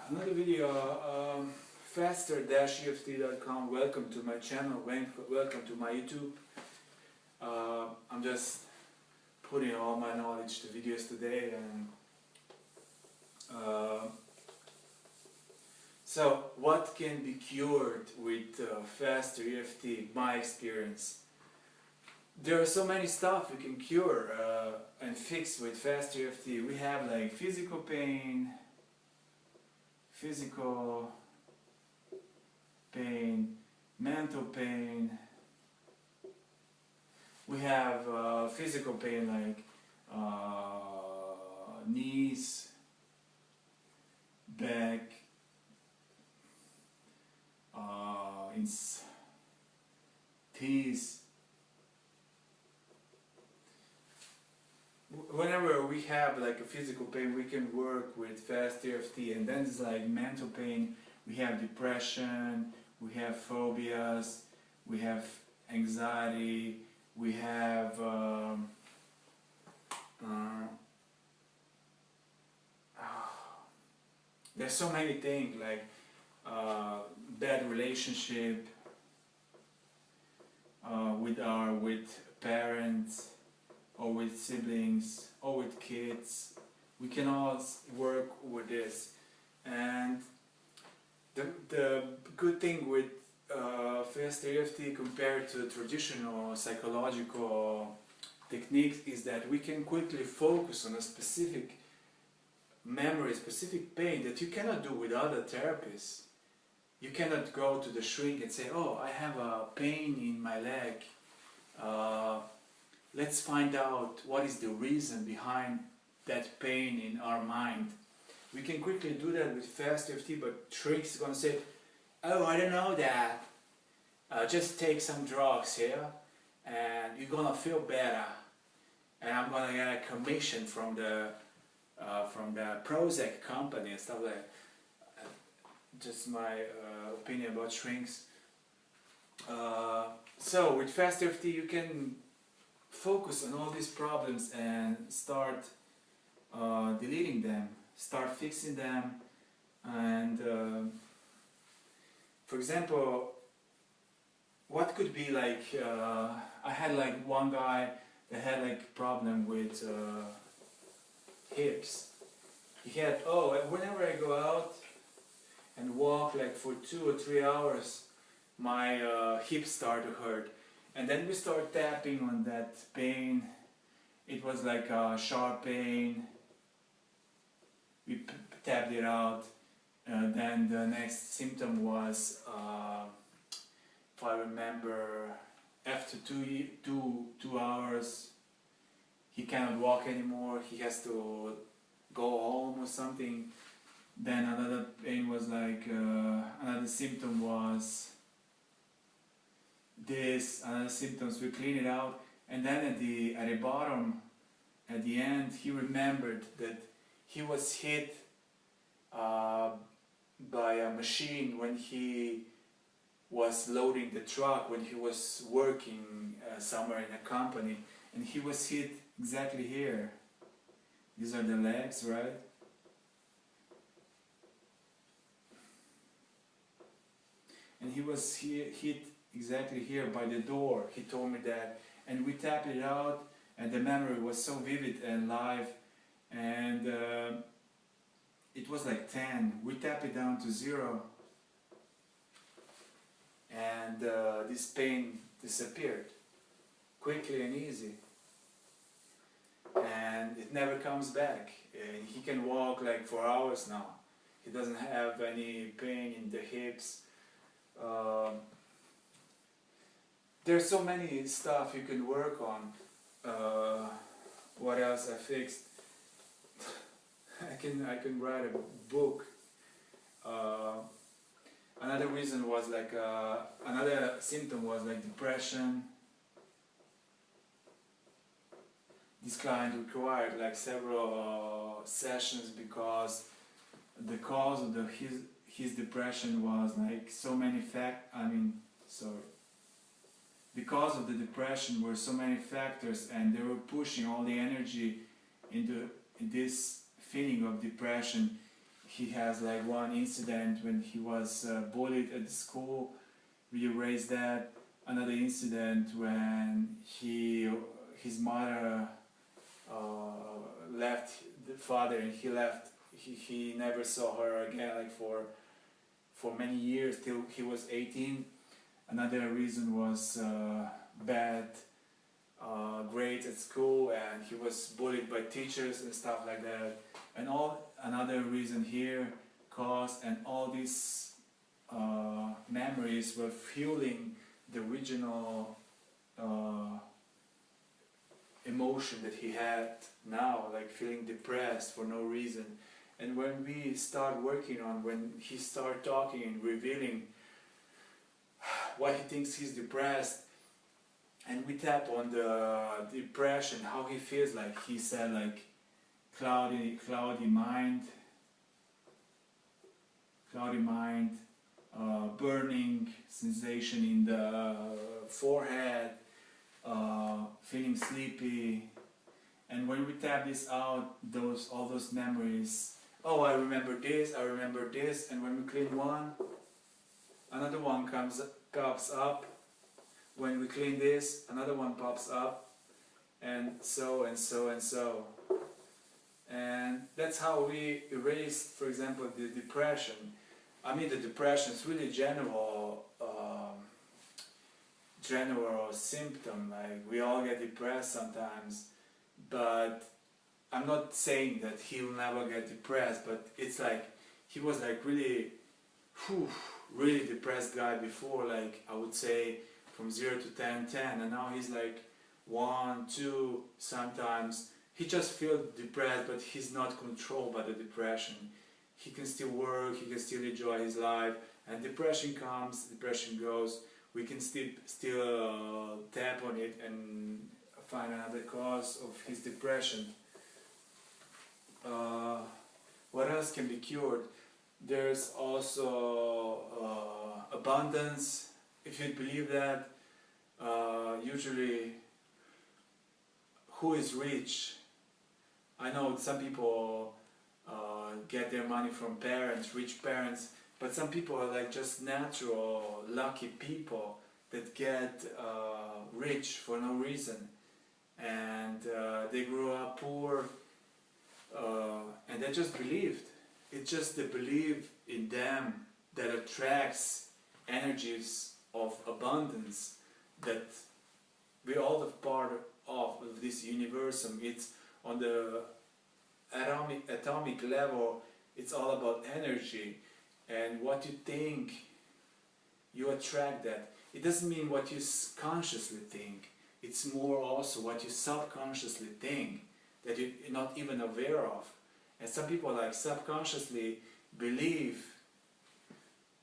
Another video, Faster-EFT.com. Welcome to my channel, welcome to my YouTube. I'm just putting all my knowledge to videos today, and so what can be cured with Faster EFT, my experience? There are so many stuff you can cure and fix with Faster EFT. We have like physical pain, mental pain. We have physical pain like knees, back, teeth. Whenever we have like a physical pain, we can work with Fast EFT. And then it's like mental pain. We have depression, we have phobias, we have anxiety, we have there's so many things like bad relationship with parents, or with siblings, or with kids. We can all work with this. And the good thing with Faster EFT compared to traditional psychological techniques is that we can quickly focus on a specific memory, specific pain that you cannot do with other therapists. You cannot go to the shrink and say, oh, I have a pain in my leg. Let's find out what is the reason behind that pain in our mind. We can quickly do that with Fast EFT, but Trick's gonna say, oh, I don't know that. Just take some drugs here and you're gonna feel better. And I'm gonna get a commission from the Prozac company and stuff like that. Just my opinion about shrinks. So with Fast EFT you can focus on all these problems and start deleting them, start fixing them. And for example, what could be like, I had like one guy that had like problem with hips. He had, whenever I go out and walk like for 2 or 3 hours, my hips start to hurt. And then we start tapping on that pain. It was like a sharp pain. We tapped it out. Then the next symptom was, if I remember, after two hours, he cannot walk anymore. He has to go home or something. Then another pain was like, another symptom was this, another symptoms. We clean it out, and then at the bottom, at the end, he remembered that he was hit by a machine when he was loading the truck, when he was working somewhere in a company, and he was hit exactly here. These are the legs, right? And he was hit exactly here by the door. He told me that, and we tapped it out, and the memory was so vivid and live, and it was like 10. We tapped it down to 0, and this pain disappeared quickly and easy, and it never comes back. And he can walk like for hours now. He doesn't have any pain in the hips. There's so many stuff you can work on. What else I fixed? I can write a book. Another reason was like another symptom was like depression. This client required like several sessions because the cause of his depression was like so many because of the depression were so many factors, and they were pushing all the energy into this feeling of depression. he has like one incident when he was bullied at the school. We erased that. Another incident when his mother left the father, and he left. He never saw her again, like for many years till he was 18. Another reason was bad grades at school, and he was bullied by teachers and stuff like that. And another reason here, cause, and all these memories were fueling the original emotion that he had now, like feeling depressed for no reason. And when we start working on, when he start talking and revealing why he thinks he's depressed, and we tap on the depression, how he feels, like he said, like cloudy mind, burning sensation in the forehead, feeling sleepy. And when we tap this out, all those memories, oh, I remember this, and when we clean one, another one pops up. When we clean this, another one pops up, and so and so and so. And that's how we erase, for example, the depression. I mean, the depression is really general symptom. Like, we all get depressed sometimes, but I'm not saying that he'll never get depressed, but it's like he was like really depressed guy before, like I would say from 0 to 10, and now he's like 1, 2, sometimes. He just feels depressed, but he's not controlled by the depression. He can still work, he can still enjoy his life, and depression comes, depression goes. We can still tap on it and find another cause of his depression. What else can be cured? There's also abundance. If you believe that, usually, who is rich? I know some people get their money from parents, rich parents, but some people are like just natural, lucky people that get rich for no reason. And they grew up poor, and they just believed. It's just the belief in them that attracts energies of abundance, that we're all a part of this universum. It's on the atomic level, it's all about energy, and what you think, you attract that. It doesn't mean what you consciously think, it's more also what you subconsciously think, that you're not even aware of. And some people like subconsciously believe,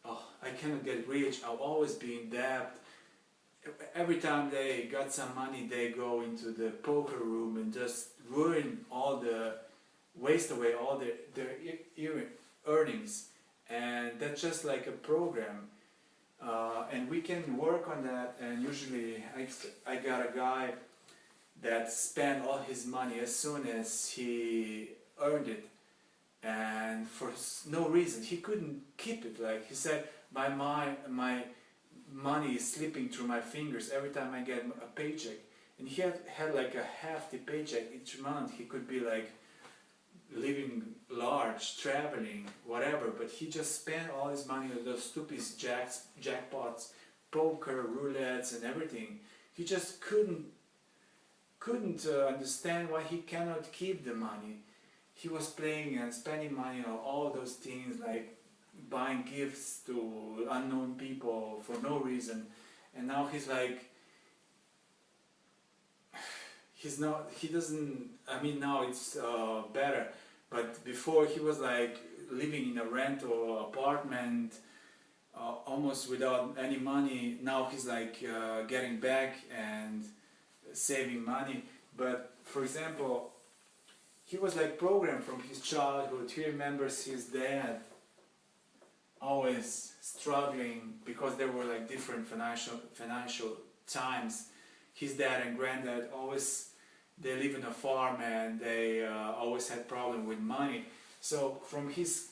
oh, I cannot get rich, I'll always be in debt. Every time they got some money, they go into the poker room and just waste away all their earnings. And that's just like a program. And we can work on that, and usually I got a guy that spent all his money as soon as he earned it, and for no reason. He couldn't keep it. Like he said, my money is slipping through my fingers every time I get a paycheck. And he had like a hefty paycheck each month. He could be like living large, traveling, whatever, but he just spent all his money on those stupid jackpots, poker, roulettes, and everything. He just couldn't understand why he cannot keep the money. He was playing and spending money on all those things, like buying gifts to unknown people for no reason. And now he's like, now it's better, but before he was like living in a rental apartment, almost without any money. Now he's like getting back and saving money. But for example, he was like programmed from his childhood. He remembers his dad always struggling because there were like different financial times. His dad and granddad they live in a farm, and they always had problem with money. So from his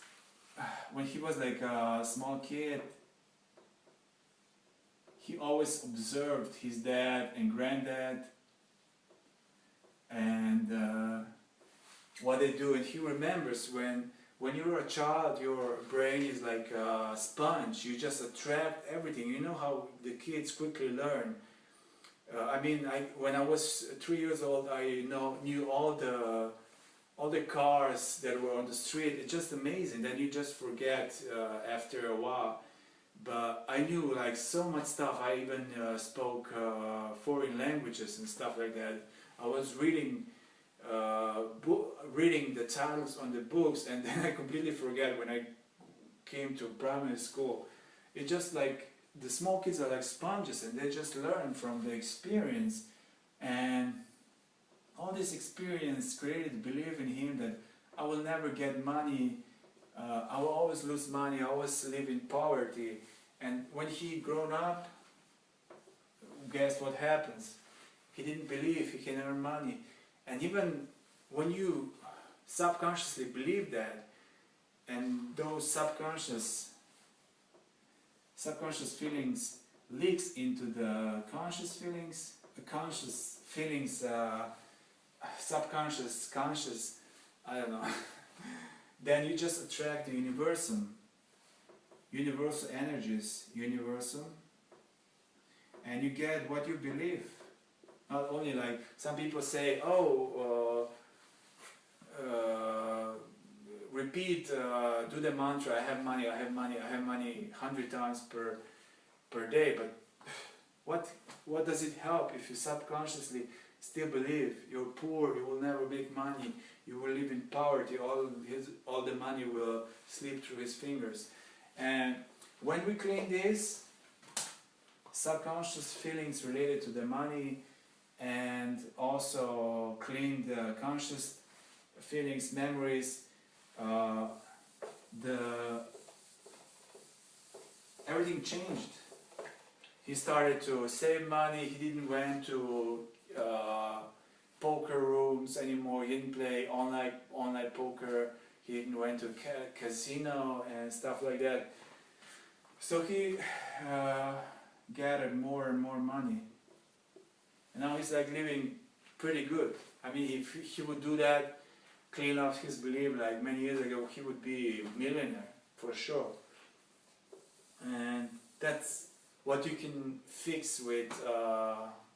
when he was like a small kid, he always observed his dad and granddad and what they do, and he remembers when you're a child, your brain is like a sponge. You just attract everything. You know how the kids quickly learn. I mean, when I was 3 years old, I knew all the cars that were on the street. It's just amazing. Then you just forget after a while. But I knew like so much stuff. I even spoke foreign languages and stuff like that. I was reading the titles on the books, and then I completely forget when I came to primary school. It's just like the small kids are like sponges, and they just learn from the experience, and all this experience created belief in him that I will never get money, I will always lose money, I always live in poverty. And when he grown up, guess what happens? He didn't believe he can earn money. And even when you subconsciously believe that, and those subconscious feelings leaks into the conscious feelings, subconscious, conscious, I don't know, then you just attract the universal energies, and you get what you believe. Not only like some people say, oh, repeat, do the mantra, I have money, I have money, I have money 100 times per day, but what does it help if you subconsciously still believe you're poor, you will never make money, you will live in poverty, all the money will slip through his fingers. And when we clean this subconscious feelings related to the money, and also clean the conscious feelings, memories, everything changed. He started to save money. He didn't went to poker rooms anymore. He didn't play online poker. He didn't went to casino and stuff like that. So he gathered more and more money. And now he's like living pretty good. I mean, if he would do that, clean off his belief like many years ago, he would be a millionaire for sure. And that's what you can fix with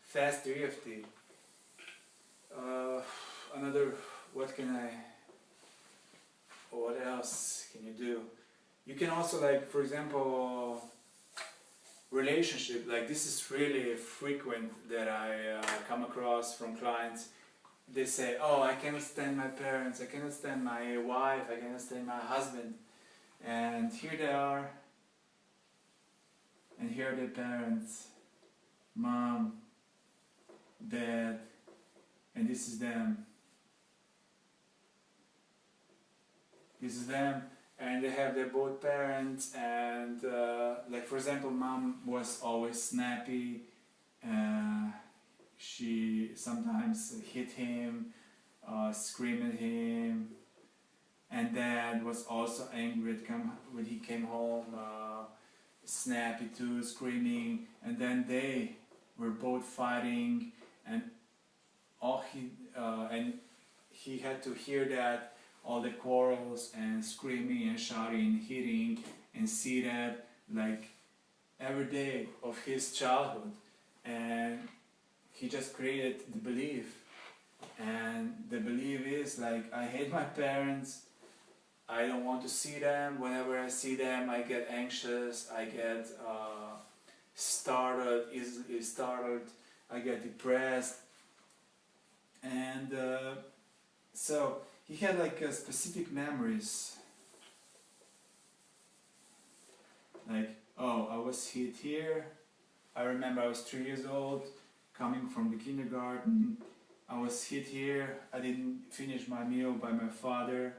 Faster EFT. What else can you do? You can also, like, for example, relationship, like this is really frequent that I come across from clients. They say, oh, I cannot stand my parents, I cannot stand my wife, I cannot stand my husband. And here they are, and here are their parents, mom, dad, and this is them. This is them. And they have their both parents, and like for example, mom was always snappy. She sometimes hit him, scream at him, and dad was also angry when he came home, snappy too, screaming. And then they were both fighting, and he had to hear that. All the quarrels and screaming and shouting, hitting, and see that like every day of his childhood. And he just created the belief. And the belief is like, I hate my parents, I don't want to see them, whenever I see them I get anxious, I get easily startled, I get depressed. And so he had like specific memories, like, oh, I was hit here. I remember I was 3 years old, coming from the kindergarten. I was hit here. I didn't finish my meal by my father.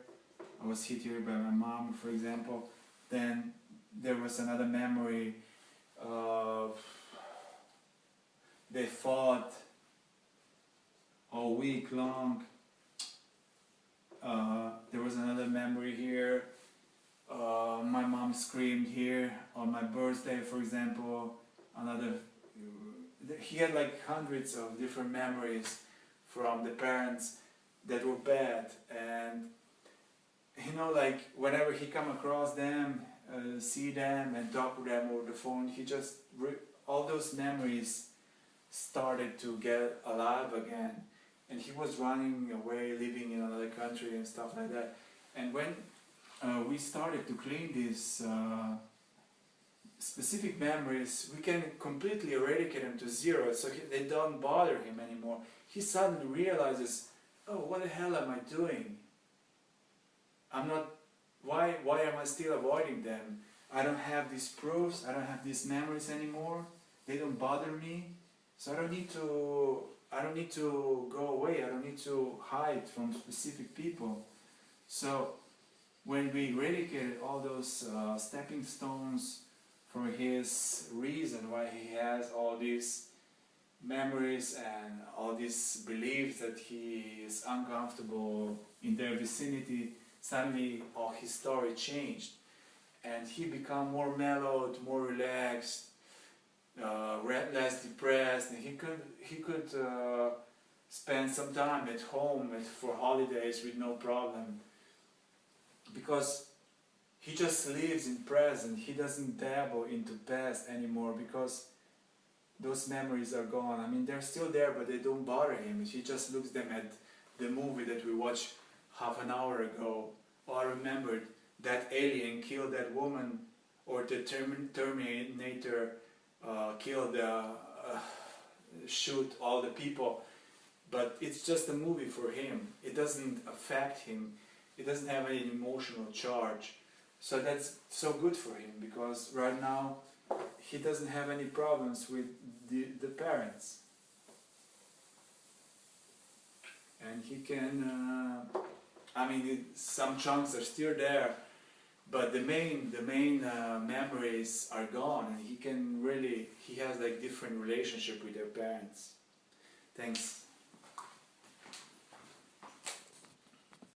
I was hit here by my mom, for example. Then there was another memory of they fought all week long. There was another memory here. My mom screamed here on my birthday, for example. Another, he had like hundreds of different memories from the parents that were bad, and you know, like whenever he come across them, see them and talk to them over the phone, he just all those memories started to get alive again, and he was running away, living in another country and stuff like that. And when we started to clean these specific memories, we can completely eradicate them to zero, so they don't bother him anymore. He suddenly realizes, oh, what the hell am I doing? I'm not, why am I still avoiding them? I don't have these proofs, I don't have these memories anymore, they don't bother me, so I don't need to go away, I don't need to hide from specific people. So when we eradicated all those stepping stones for his reason why he has all these memories and all these beliefs that he is uncomfortable in their vicinity, suddenly all his story changed, and he became more mellowed, more relaxed, less depressed, and he could spend some time at home for holidays with no problem, because he just lives in present. He doesn't dabble into past anymore, because those memories are gone. I mean, they're still there, but they don't bother him. He just looks them at the movie that we watched half an hour ago. Oh, I remembered that alien killed that woman, or the Terminator killed, shoot all the people. But it's just a movie for him. It doesn't affect him. It doesn't have any emotional charge. So that's so good for him, because right now he doesn't have any problems with the parents. And he can, I mean, some chunks are still there, but the main memories are gone, and he has like different relationship with their parents. Thanks.